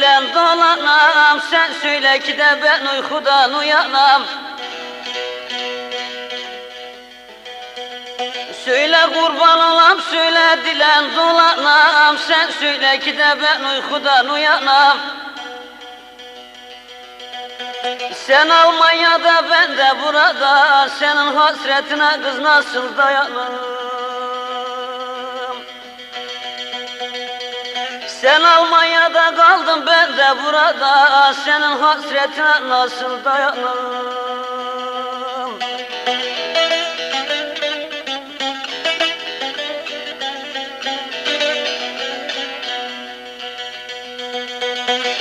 dilen dolanam, sen söyle ki de ben uykudan uyanam. Söyle kurban olam, söyle dilen dolanam, sen söyle ki de ben uykudan uyanam. Sen Almanya'da, ben de burada, senin hasretine kız nasıl dayanım? Sen Almanya'da kaldın, ben de burada, senin hasretine nasıl dayanım?